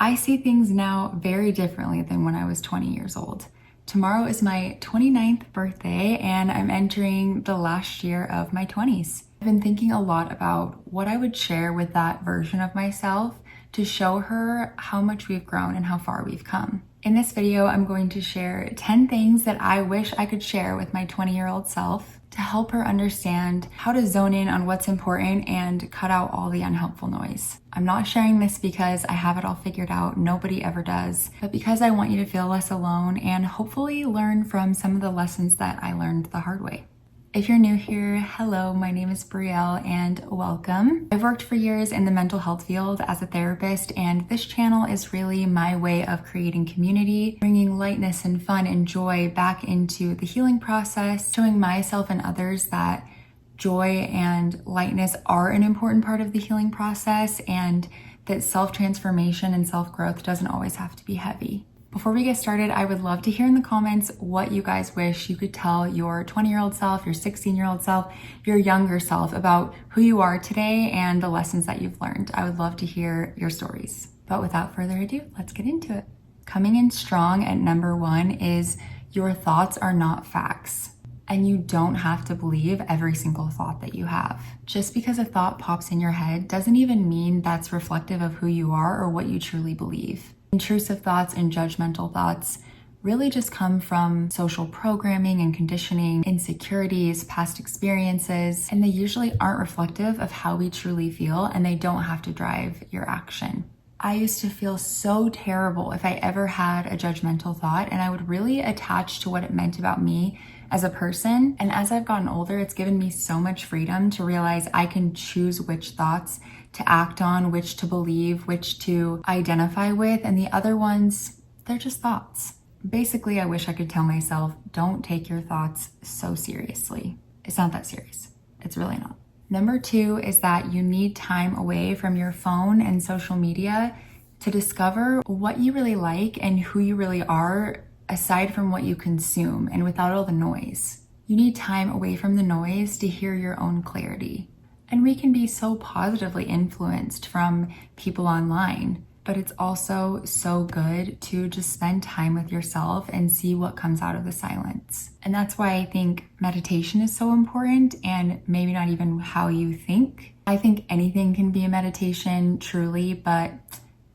I see things now very differently than when I was 20 years old. Tomorrow is my 29th birthday and I'm entering the last year of my 20s. I've been thinking a lot about what I would share with that version of myself to show her how much we've grown and how far we've come. In this video, I'm going to share 10 things that I wish I could share with my 20-year-old self to help her understand how to zone in on what's important and cut out all the unhelpful noise. I'm not sharing this because I have it all figured out, nobody ever does, but because I want you to feel less alone and hopefully learn from some of the lessons that I learned the hard way. If you're new here, hello, my name is Brielle and welcome. I've worked for years in the mental health field as a therapist, and this channel is really my way of creating community, bringing lightness and fun and joy back into the healing process, showing myself and others that joy and lightness are an important part of the healing process and that self-transformation and self-growth doesn't always have to be heavy. Before we get started, I would love to hear in the comments what you guys wish you could tell your 20-year-old self, your 16-year-old self, your younger self about who you are today and the lessons that you've learned. I would love to hear your stories. But without further ado, let's get into it. Coming in strong at number 1 is your thoughts are not facts. And you don't have to believe every single thought that you have. Just because a thought pops in your head doesn't even mean that's reflective of who you are or what you truly believe. Intrusive thoughts and judgmental thoughts really just come from social programming and conditioning, insecurities, past experiences, and they usually aren't reflective of how we truly feel, and they don't have to drive your action. I used to feel so terrible if I ever had a judgmental thought, and I would really attach to what it meant about me as a person. And as I've gotten older, it's given me so much freedom to realize I can choose which thoughts to act on, which to believe, which to identify with, and the other ones, they're just thoughts. Basically, I wish I could tell myself, don't take your thoughts so seriously. It's not that serious. It's really not. Number 2 is that you need time away from your phone and social media to discover what you really like and who you really are aside from what you consume and without all the noise. You need time away from the noise to hear your own clarity. And we can be so positively influenced from people online, but it's also so good to just spend time with yourself and see what comes out of the silence. And that's why I think meditation is so important, and maybe not even how you think. I think anything can be a meditation, truly, but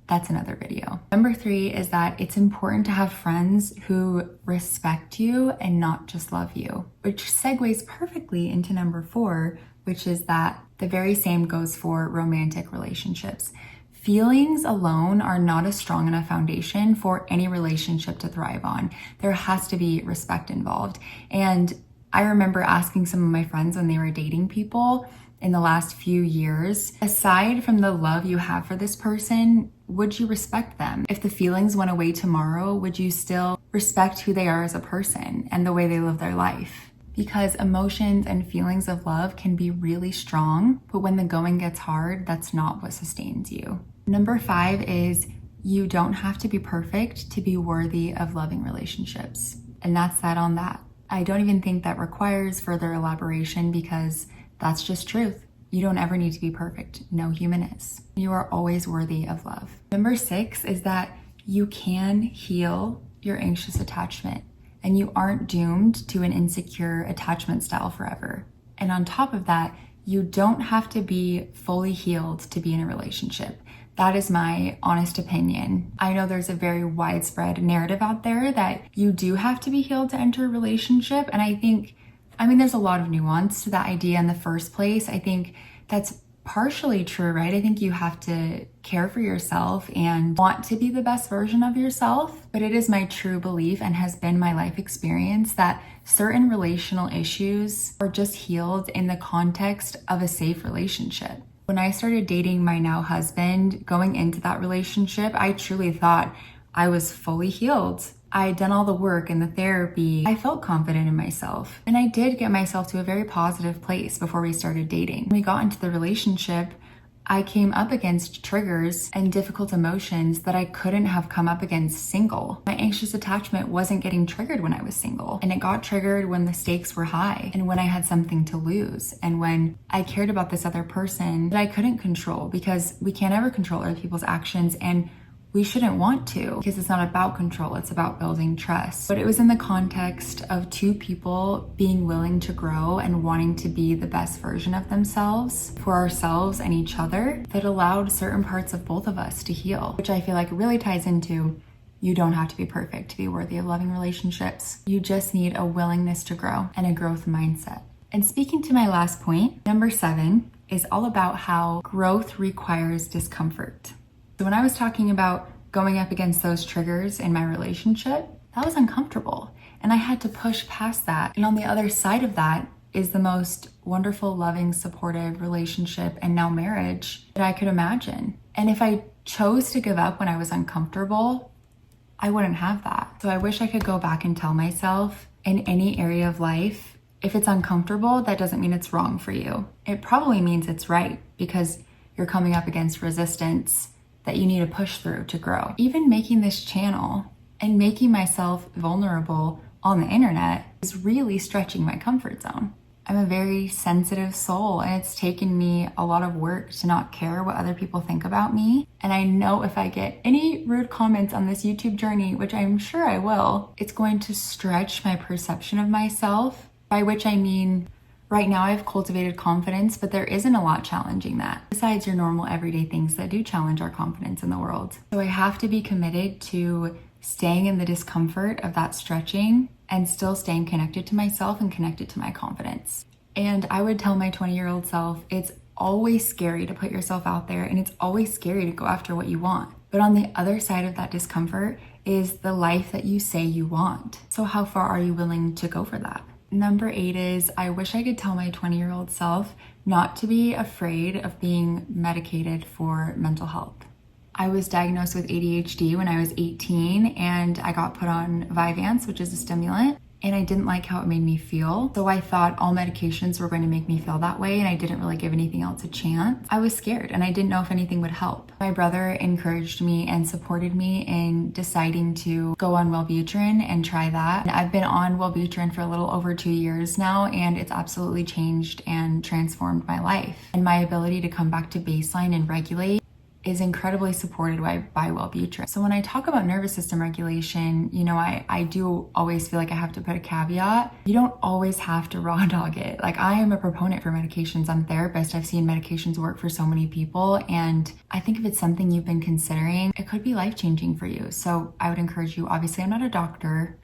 that's another video. Number 3 is that it's important to have friends who respect you and not just love you, which segues perfectly into number 4, which is that the very same goes for romantic relationships. Feelings alone are not a strong enough foundation for any relationship to thrive on. There has to be respect involved. And I remember asking some of my friends when they were dating people in the last few years, aside from the love you have for this person, would you respect them? If the feelings went away tomorrow, would you still respect who they are as a person and the way they live their life? Because emotions and feelings of love can be really strong, but when the going gets hard, that's not what sustains you. Number 5 is you don't have to be perfect to be worthy of loving relationships. And that's that on that. I don't even think that requires further elaboration because that's just truth. You don't ever need to be perfect. No human is. You are always worthy of love. Number 6 is that you can heal your anxious attachment. And you aren't doomed to an insecure attachment style forever. And on top of that, you don't have to be fully healed to be in a relationship. That is my honest opinion. I know there's a very widespread narrative out there that you do have to be healed to enter a relationship. And I think, there's a lot of nuance to that idea in the first place. I think that's partially true, right? I think you have to care for yourself and want to be the best version of yourself. But it is my true belief and has been my life experience that certain relational issues are just healed in the context of a safe relationship. When I started dating my now husband, going into that relationship, I truly thought I was fully healed. I had done all the work and the therapy. I felt confident in myself. And I did get myself to a very positive place before we started dating. When we got into the relationship, I came up against triggers and difficult emotions that I couldn't have come up against single. My anxious attachment wasn't getting triggered when I was single, and it got triggered when the stakes were high and when I had something to lose and when I cared about this other person that I couldn't control, because we can't ever control other people's actions, and we shouldn't want to, because it's not about control, it's about building trust. But it was in the context of two people being willing to grow and wanting to be the best version of themselves for ourselves and each other that allowed certain parts of both of us to heal, which I feel like really ties into you don't have to be perfect to be worthy of loving relationships. You just need a willingness to grow and a growth mindset. And speaking to my last point, number 7 is all about how growth requires discomfort. So when I was talking about going up against those triggers in my relationship, that was uncomfortable. And I had to push past that. And on the other side of that is the most wonderful, loving, supportive relationship and now marriage that I could imagine. And if I chose to give up when I was uncomfortable, I wouldn't have that. So I wish I could go back and tell myself in any area of life, if it's uncomfortable, that doesn't mean it's wrong for you. It probably means it's right because you're coming up against resistance that you need to push through to grow. Even making this channel and making myself vulnerable on the internet is really stretching my comfort zone. I'm a very sensitive soul, and it's taken me a lot of work to not care what other people think about me. And I know if I get any rude comments on this YouTube journey, which I'm sure I will, it's going to stretch my perception of myself, by which I mean right now I've cultivated confidence, but there isn't a lot challenging that, besides your normal everyday things that do challenge our confidence in the world. So I have to be committed to staying in the discomfort of that stretching and still staying connected to myself and connected to my confidence. And I would tell my 20-year-old self, it's always scary to put yourself out there and it's always scary to go after what you want. But on the other side of that discomfort is the life that you say you want. So how far are you willing to go for that? Number 8 is I wish I could tell my 20-year-old self not to be afraid of being medicated for mental health. I was diagnosed with ADHD when I was 18 and I got put on Vyvanse, which is a stimulant, and I didn't like how it made me feel. So I thought all medications were going to make me feel that way and I didn't really give anything else a chance. I was scared and I didn't know if anything would help. My brother encouraged me and supported me in deciding to go on Wellbutrin and try that. And I've been on Wellbutrin for a little over 2 years now, and it's absolutely changed and transformed my life. And my ability to come back to baseline and regulate is incredibly supported by Wellbutrin. So when I talk about nervous system regulation, you know, I do always feel like I have to put a caveat. You don't always have to raw dog it. Like, I am a proponent for medications. I'm a therapist. I've seen medications work for so many people. And I think if it's something you've been considering, it could be life-changing for you. So I would encourage you, obviously I'm not a doctor,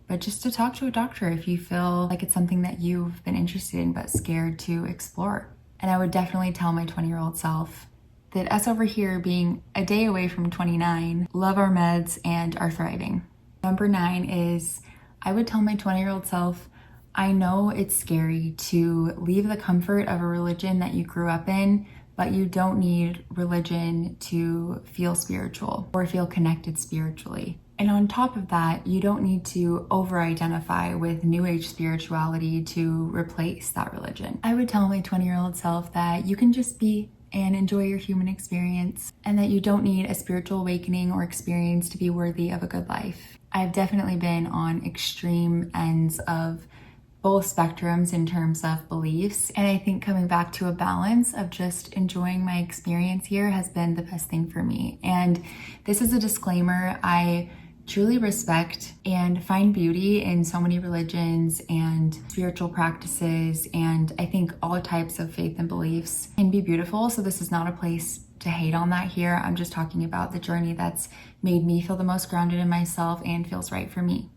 but just to talk to a doctor if you feel like it's something that you've been interested in but scared to explore. And I would definitely tell my 20-year-old self that us over here being a day away from 29, love our meds and are thriving. Number 9 is I would tell my 20-year-old self, I know it's scary to leave the comfort of a religion that you grew up in, but you don't need religion to feel spiritual or feel connected spiritually. And on top of that, you don't need to over-identify with New Age spirituality to replace that religion. I would tell my 20-year-old self that you can just be and enjoy your human experience, and that you don't need a spiritual awakening or experience to be worthy of a good life. I've definitely been on extreme ends of both spectrums in terms of beliefs, and I think coming back to a balance of just enjoying my experience here has been the best thing for me. And this is a disclaimer, I truly respect and find beauty in so many religions and spiritual practices, and I think all types of faith and beliefs can be beautiful. So this is not a place to hate on that here. I'm just talking about the journey that's made me feel the most grounded in myself and feels right for me.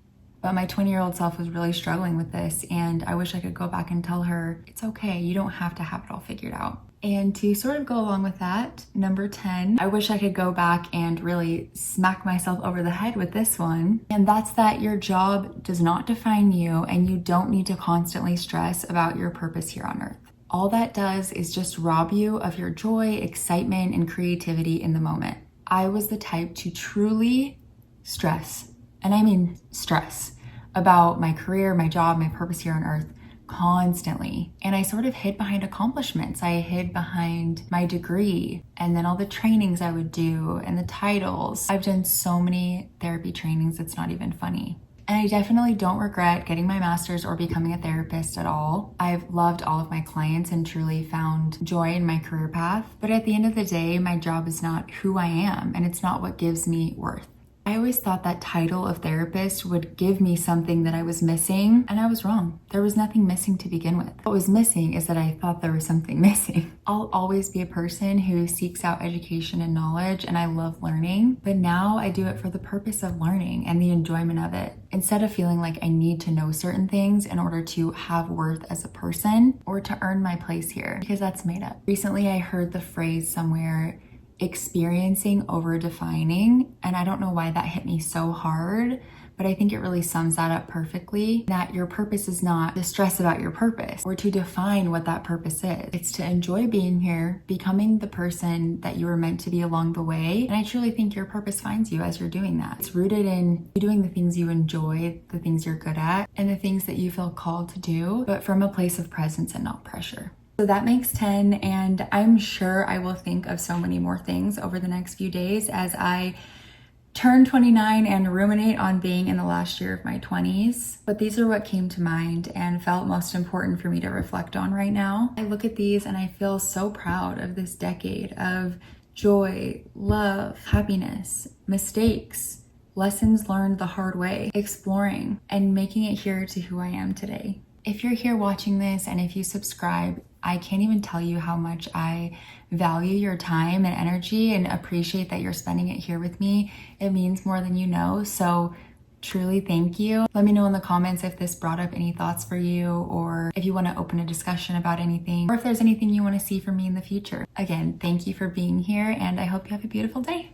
But my 20-year-old self was really struggling with this, and I wish I could go back and tell her, it's okay, you don't have to have it all figured out. And to sort of go along with that, number 10, I wish I could go back and really smack myself over the head with this one. And that's that your job does not define you, and you don't need to constantly stress about your purpose here on earth. All that does is just rob you of your joy, excitement, and creativity in the moment. I was the type to truly stress, and I mean stress, about my career, my job, my purpose here on earth constantly. And I sort of hid behind accomplishments. I hid behind my degree and then all the trainings I would do and the titles. I've done so many therapy trainings, it's not even funny. And I definitely don't regret getting my master's or becoming a therapist at all. I've loved all of my clients and truly found joy in my career path. But at the end of the day, my job is not who I am, and it's not what gives me worth. I always thought that title of therapist would give me something that I was missing, and I was wrong. There was nothing missing to begin with. What was missing is that I thought there was something missing. I'll always be a person who seeks out education and knowledge, and I love learning, but now I do it for the purpose of learning and the enjoyment of it, instead of feeling like I need to know certain things in order to have worth as a person or to earn my place here, because that's made up. Recently, I heard the phrase somewhere, experiencing over defining, and I don't know why that hit me so hard, but I think it really sums that up perfectly, that your purpose is not to stress about your purpose or to define what that purpose is. It's to enjoy being here, becoming the person that you were meant to be along the way, and I truly think your purpose finds you as you're doing that. It's rooted in you doing the things you enjoy, the things you're good at, and the things that you feel called to do, but from a place of presence and not pressure. So that makes 10, and I'm sure I will think of so many more things over the next few days as I turn 29 and ruminate on being in the last year of my 20s. But these are what came to mind and felt most important for me to reflect on right now. I look at these and I feel so proud of this decade of joy, love, happiness, mistakes, lessons learned the hard way, exploring, and making it here to who I am today. If you're here watching this and if you subscribe, I can't even tell you how much I value your time and energy and appreciate that you're spending it here with me. It means more than you know. So truly thank you. Let me know in the comments if this brought up any thoughts for you, or if you want to open a discussion about anything, or if there's anything you want to see from me in the future. Again, thank you for being here, and I hope you have a beautiful day.